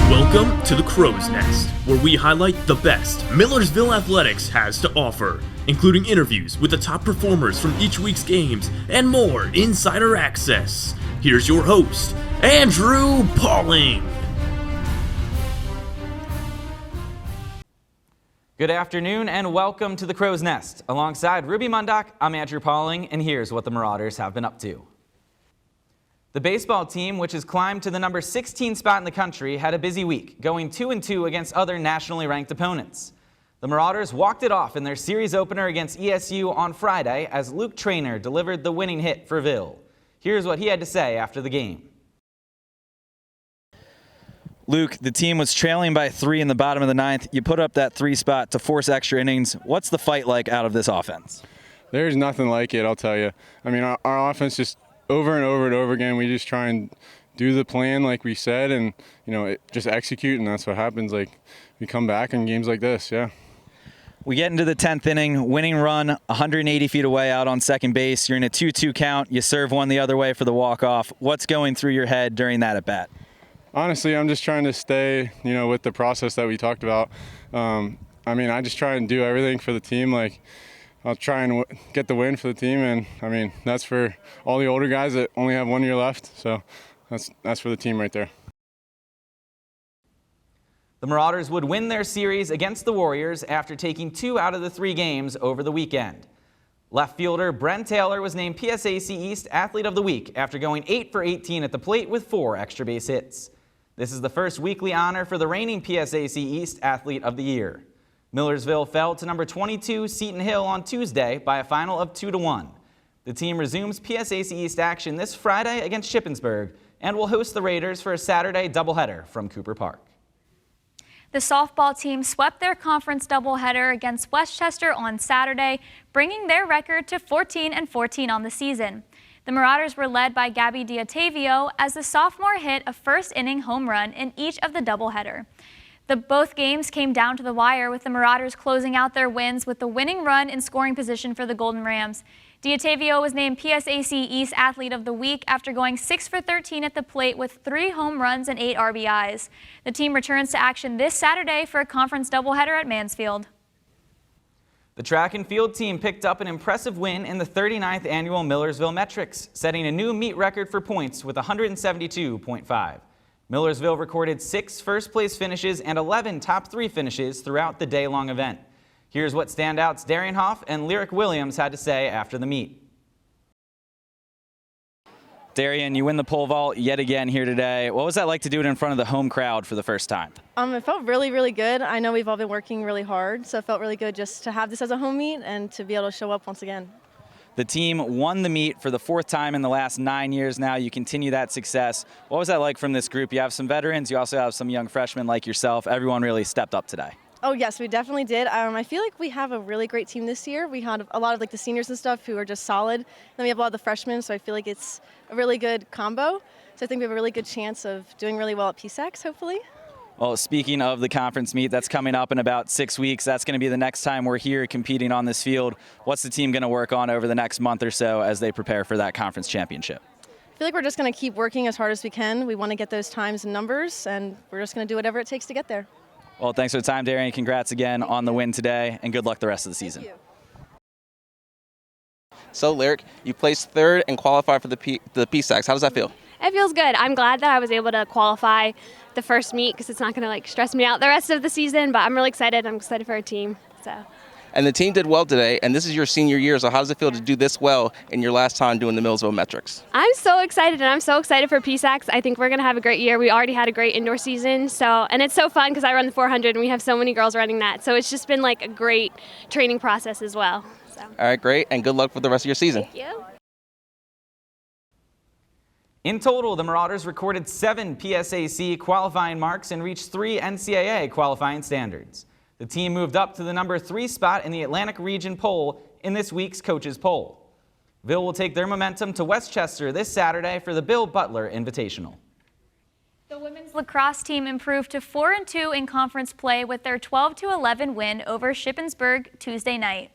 Welcome to the Crow's Nest, where we highlight the best Millersville Athletics has to offer, including interviews with the top performers from each week's games and more insider access. Here's your host, Andrew Pauling. Good afternoon and welcome to the Crow's Nest. Alongside Ruby Mundock, I'm Andrew Pauling, and here's what the Marauders have been up to. The baseball team, which has climbed to the number 16 spot in the country, had a busy week, going 2-2 against other nationally ranked opponents. The Marauders walked it off in their series opener against ESU on Friday as Luke Traynor delivered the winning hit for Ville. Here's what he had to say after the game. Luke, the team was trailing by 3 in the bottom of the ninth. You put up that 3 spot to force extra innings. What's the fight like out of this offense? There's nothing like it, I'll tell you. I mean, our offense just over and over and over again, we just try and do the plan like we said and, just execute, and that's what happens. Like, we come back in games like this, yeah. We get into the 10th inning, winning run, 180 feet away out on second base. You're in a 2-2 count. You serve one the other way for the walk-off. What's going through your head during that at-bat? Honestly, I'm just trying to stay, with the process that we talked about. I just try and do everything for the team. Like, I'll try and get the win for the team, and that's for all the older guys that only have 1 year left. So that's for the team right there. The Marauders would win their series against the Warriors after taking 2 out of the 3 games over the weekend. Left fielder Brent Taylor was named PSAC East Athlete of the Week after going 8 for 18 at the plate with 4 extra base hits. This is the first weekly honor for the reigning PSAC East Athlete of the Year. Millersville fell to number 22 Seton Hill on Tuesday by a final of 2-1. The team resumes PSAC East action this Friday against Shippensburg and will host the Raiders for a Saturday doubleheader from Cooper Park. The softball team swept their conference doubleheader against Westchester on Saturday, bringing their record to 14-14 on the season. The Marauders were led by Gabby Diatavio as the sophomore hit a first-inning home run in each of the doubleheader. Both games came down to the wire, with the Marauders closing out their wins with the winning run in scoring position for the Golden Rams. Diatavio was named PSAC East Athlete of the Week after going 6 for 13 at the plate with 3 home runs and 8 RBIs. The team returns to action this Saturday for a conference doubleheader at Mansfield. The track and field team picked up an impressive win in the 39th annual Millersville Metrics, setting a new meet record for points with 172.5. Millersville recorded 6 first-place finishes and 11 top 3 finishes throughout the day-long event. Here's what standouts Darian Hauf and Lyric Williams had to say after the meet. Darian, you win the pole vault yet again here today. What was that like to do it in front of the home crowd for the first time? It felt really, really good. I know we've all been working really hard, so it felt really good just to have this as a home meet and to be able to show up once again. The team won the meet for the 4th time in the last 9 years now. You continue that success. What was that like from this group? You have some veterans. You also have some young freshmen like yourself. Everyone really stepped up today. Oh, yes, we definitely did. I feel like we have a really great team this year. We had a lot of the seniors and stuff who are just solid. Then we have a lot of the freshmen, so I feel like it's a really good combo. So I think we have a really good chance of doing really well at PSACs, hopefully. Well, speaking of the conference meet that's coming up in about 6 weeks, that's going to be the next time we're here competing on this field. What's the team going to work on over the next month or so as they prepare for that conference championship? I feel like we're just going to keep working as hard as we can. We want to get those times and numbers, and we're just going to do whatever it takes to get there. Well, thanks for the time, Darian. Congrats again on the win today, and good luck the rest of the season. Thank you. So, Lyric, you placed 3rd and qualified for the PSACs. How does that feel? It feels good. I'm glad that I was able to qualify the first meet because it's not going to stress me out the rest of the season, but I'm really excited. I'm excited for our team. And the team did well today, and this is your senior year, so how does it feel to do this well in your last time doing the Millersville Metrics? I'm so excited, and I'm so excited for PSACs. I think we're going to have a great year. We already had a great indoor season, and it's so fun because I run the 400, and we have so many girls running that. So it's just been a great training process as well. All right, great, and good luck for the rest of your season. Thank you. In total, the Marauders recorded 7 PSAC qualifying marks and reached 3 NCAA qualifying standards. The team moved up to the number 3 spot in the Atlantic Region poll in this week's coaches poll. Ville will take their momentum to Westchester this Saturday for the Bill Butler Invitational. The women's lacrosse team improved to 4-2 in conference play with their 12-11 win over Shippensburg Tuesday night.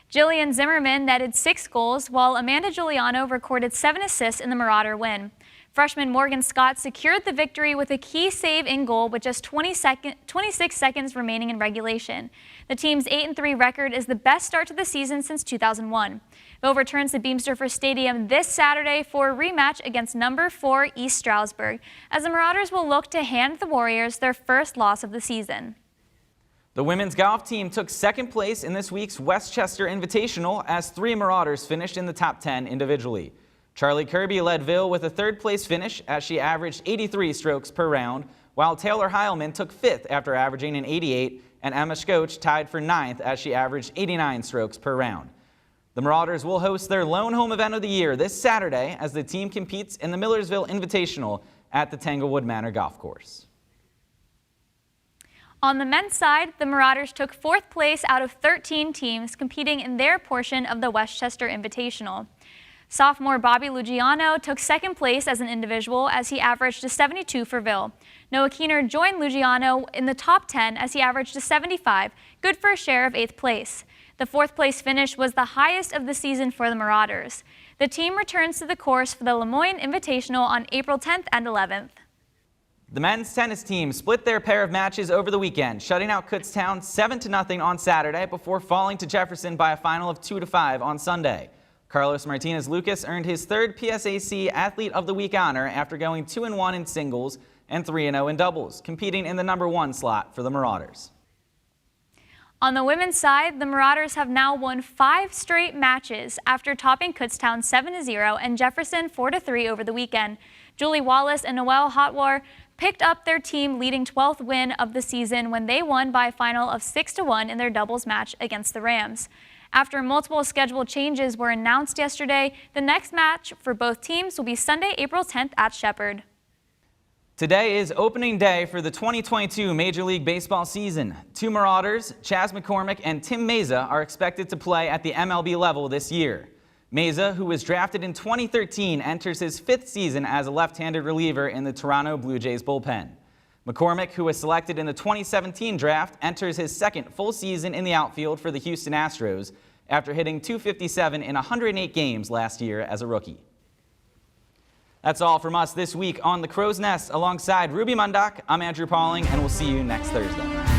Jillian Zimmerman netted 6 goals, while Amanda Giuliano recorded 7 assists in the Marauder win. Freshman Morgan Scott secured the victory with a key save in goal with just 26 seconds remaining in regulation. The team's 8-3 record is the best start to the season since 2001. Ville returns to Beamsdorfer Stadium this Saturday for a rematch against number 4 East Stroudsburg, as the Marauders will look to hand the Warriors their first loss of the season. The women's golf team took second place in this week's Westchester Invitational as 3 Marauders finished in the top 10 individually. Charlie Kirby led Ville with a third-place finish as she averaged 83 strokes per round, while Taylor Heilman took 5th after averaging an 88, and Emma Schoch tied for 9th as she averaged 89 strokes per round. The Marauders will host their lone home event of the year this Saturday as the team competes in the Millersville Invitational at the Tanglewood Manor Golf Course. On the men's side, the Marauders took 4th place out of 13 teams competing in their portion of the Westchester Invitational. Sophomore Bobby Lugiano took 2nd place as an individual as he averaged a 72 for Ville. Noah Keener joined Lugiano in the top 10 as he averaged a 75, good for a share of 8th place. The 4th place finish was the highest of the season for the Marauders. The team returns to the course for the Lemoyne Invitational on April 10th and 11th. The men's tennis team split their pair of matches over the weekend, shutting out Kutztown 7-0 on Saturday before falling to Jefferson by a final of 2-5 on Sunday. Carlos Martinez-Lucas earned his 3rd PSAC Athlete of the Week honor after going 2-1 in singles and 3-0 in doubles, competing in the number 1 slot for the Marauders. On the women's side, the Marauders have now won 5 straight matches after topping Kutztown 7-0 and Jefferson 4-3 over the weekend. Julie Wallace and Noelle Hotwar picked up their team leading 12th win of the season when they won by a final of 6-1 in their doubles match against the Rams. After multiple schedule changes were announced yesterday, the next match for both teams will be Sunday, April 10th at Shepherd. Today is opening day for the 2022 Major League Baseball season. 2 Marauders, Chaz McCormick and Tim Meza, are expected to play at the MLB level this year. Meza, who was drafted in 2013, enters his 5th season as a left-handed reliever in the Toronto Blue Jays bullpen. McCormick, who was selected in the 2017 draft, enters his 2nd full season in the outfield for the Houston Astros after hitting .257 in 108 games last year as a rookie. That's all from us this week on The Crow's Nest. Alongside Ruby Mundock, I'm Andrew Pauling, and we'll see you next Thursday.